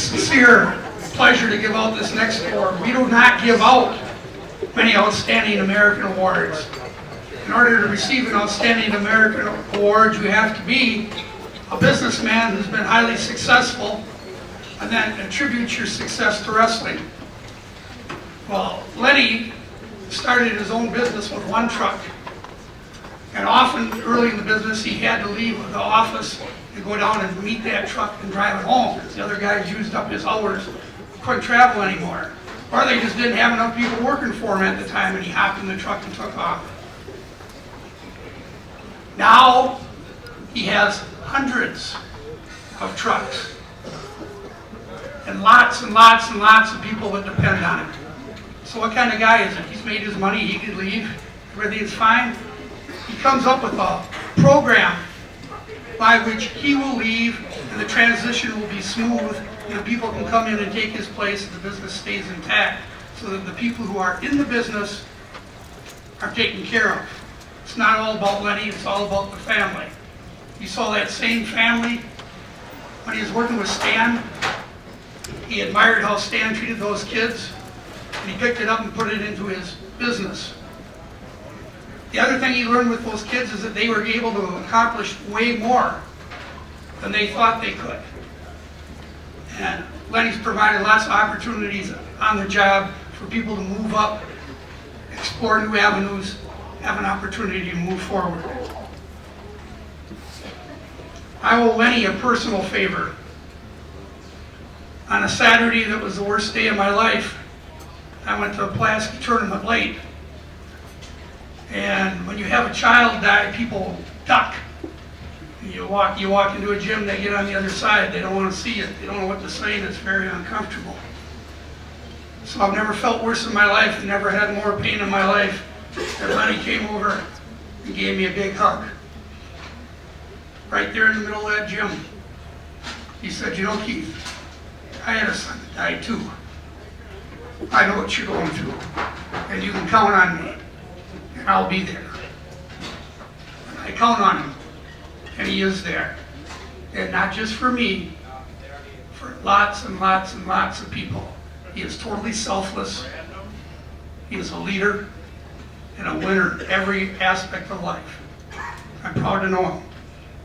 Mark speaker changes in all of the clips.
Speaker 1: sincere pleasure to give out this next award. We do not give out many Outstanding American Awards. In order to receive an Outstanding American Award, you have to be a businessman who's been highly successful and then attribute your success to wrestling. Well, Lennie started his own business with one truck. And often, early in the business, he had to leave the office and go down and meet that truck and drive it home because the other guys used up his hours, couldn't travel anymore. Or they just didn't have enough people working for him at the time, and he hopped in the truck and took off. Now, he has hundreds of trucks and lots and lots and lots of people that depend on it. So what kind of guy is it? He's made his money, he could leave, everything's fine. He comes up with a program by which he will leave and the transition will be smooth and the people can come in and take his place and the business stays intact so that the people who are in the business are taken care of. It's not all about Lennie, it's all about the family. You saw that same family when he was working with Stan. He admired how Stan treated those kids and he picked it up and put it into his business. The other thing he learned with those kids is that they were able to accomplish way more than they thought they could. And Lennie's provided lots of opportunities on the job for people to move up, explore new avenues, have an opportunity to move forward. I owe Lennie a personal favor. On a Saturday that was the worst day of my life, I went to a Pulaski tournament late. And when you have a child die, people duck. You walk into a gym, they get on the other side. They don't want to see it. They don't know what to say, and it's very uncomfortable. So I've never felt worse in my life and never had more pain in my life. And Lennie came over and gave me a big hug. Right there in the middle of that gym. He said, "You know, Keith, I had a son that died too. I know what you're going through, and you can count on me, and I'll be there." And I count on him, and he is there. And not just for me, for lots and lots and lots of people. He is totally selfless. He is a leader and a winner in every aspect of life. I'm proud to know him.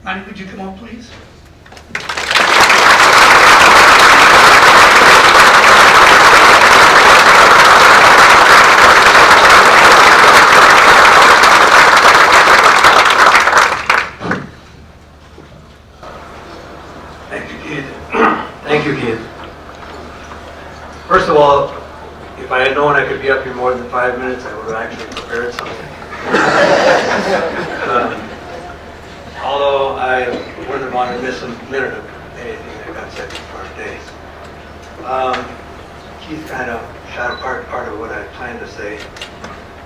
Speaker 1: Lennie, would you come up, please?
Speaker 2: Thank you, Keith. First of all, if I had known I could be up here more than 5 minutes, I would have actually prepared something. Although I wouldn't have wanted to miss a minute of anything that got said before today. Keith kind of shot apart part of what I planned to say.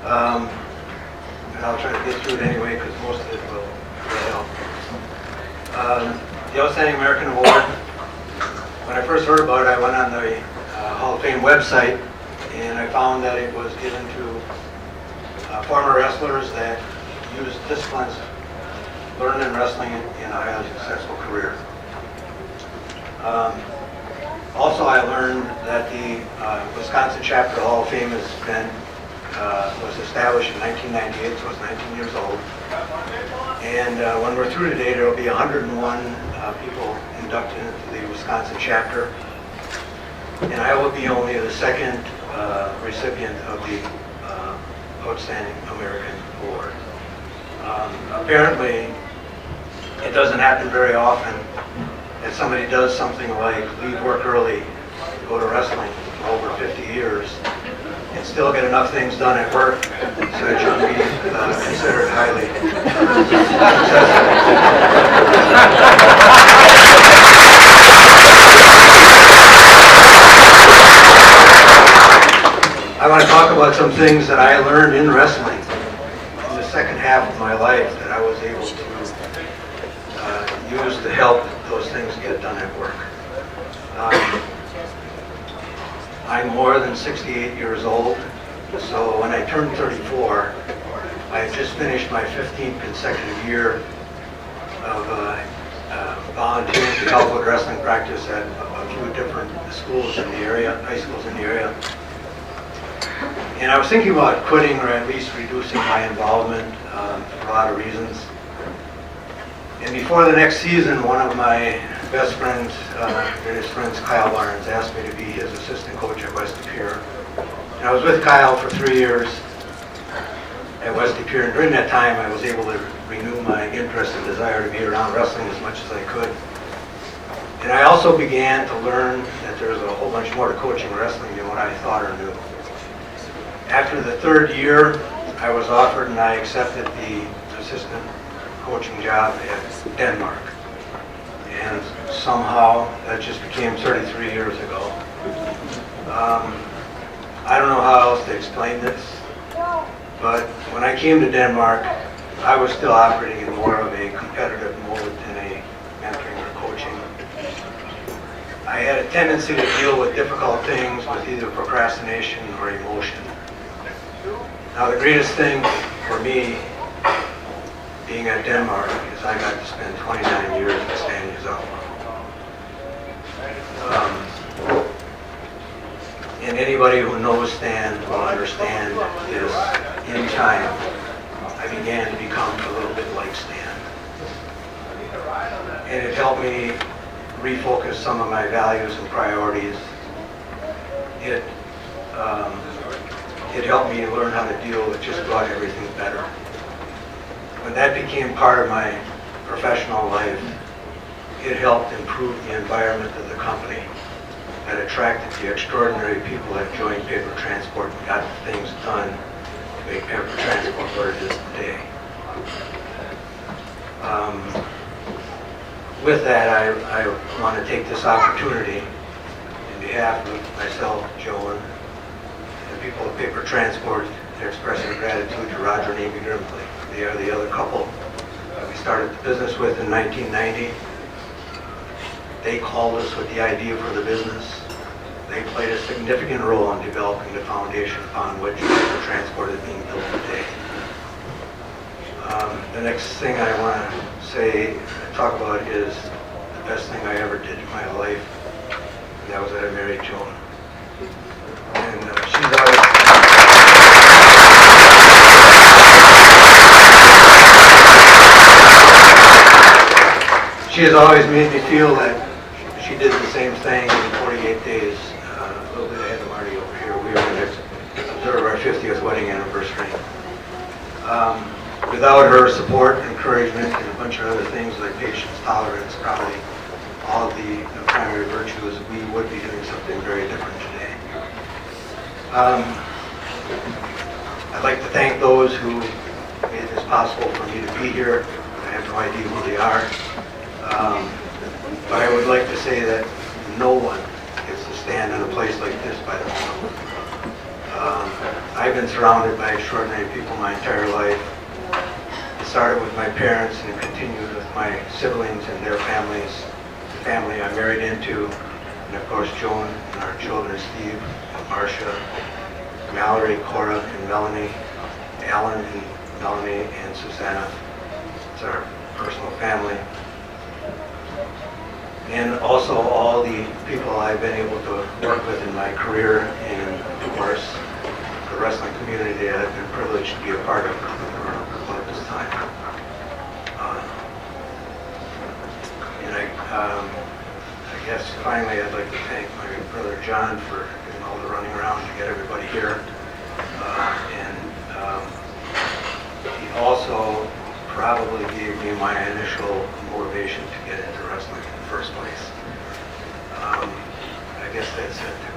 Speaker 2: And I'll try to get through it anyway because most of it will help. The Outstanding American Award, when I first heard about it, I went on the Hall of Fame website and I found that it was given to former wrestlers that used disciplines learned in wrestling in a highly successful career. Also, I learned that the Wisconsin chapter Hall of Fame was established in 1998, so it's 19 years old. And when we're through today, there will be 101 people inducted into the Wisconsin chapter. And I will be only the second recipient of the Outstanding American Award. Apparently, it doesn't happen very often that somebody does something like leave work early, go to wrestling for over 50 years, and still get enough things done at work so that you'll be considered highly I want to talk about some things that I learned in wrestling in the second half of my life that I was able to use to help those things get done at work. I'm more than 68 years old, so when I turned 34, I had just finished my 15th consecutive year of volunteering to help with wrestling practice at a few different schools in the area, high schools in the area. And I was thinking about quitting or at least reducing my involvement for a lot of reasons. And before the next season, one of my best friends, greatest friends, Kyle Barnes, asked me to be his assistant coach at West Pier. And I was with Kyle for 3 years at West Pier, and during that time I was able to renew my interest and desire to be around wrestling as much as I could. And I also began to learn that there was a whole bunch more to coaching wrestling than what I thought or knew. After the 3rd year, I was offered and I accepted the assistant coaching job at Denmark. And somehow that just became 33 years ago. I don't know how else to explain this, but when I came to Denmark, I was still operating in more of a competitive mode than a mentoring or coaching. I had a tendency to deal with difficult things with either procrastination or emotion. Now the greatest thing for me being at Denmark is I got to spend 29 years in San Jose. And anybody who knows Stan will understand is, in time, I began to become a little bit like Stan. And it helped me refocus some of my values and priorities. It helped me learn how to deal with just about everything better. When that became part of my professional life, it helped improve the environment of the company that attracted the extraordinary people that joined paper transport and got things done to make paper transport what it is today. With that, I want to take this opportunity in behalf of myself, Joe, and the people of paper transport to express our gratitude to Roger and Amy Grimsley. They are the other couple that we started the business with in 1990. They called us with the idea for the business. They played a significant role in developing the foundation upon which paper transport is being built today. The next thing I want to say, talk about is the best thing I ever did in my life, and that was that I married Joan. And she has always made me feel that she did the same thing in 48 days, a little bit ahead of Marty over here. We were going to observe our 50th wedding anniversary. Without her support, encouragement, and a bunch of other things like patience, tolerance, probably all of the primary virtues, we would be doing something very different today. I'd like to thank those who made this possible for me to be here. I have no idea who they are. But I would like to say that no one gets to stand in a place like this by themselves. I've been surrounded by extraordinary people my entire life. It started with my parents and continued with my siblings and their families, the family I married into, and of course Joan and our children, Steve and Marcia, Mallory, Cora, and Melanie, Alan and Melanie, and Susanna. It's our personal family. And also all the people I've been able to work with in my career, and of course the wrestling community that I've been privileged to be a part of for all of this time. I guess finally I'd like to thank my brother John for doing all the running around to get everybody here. He also probably gave me my initial motivation to get into wrestling in the first place. I guess that's it.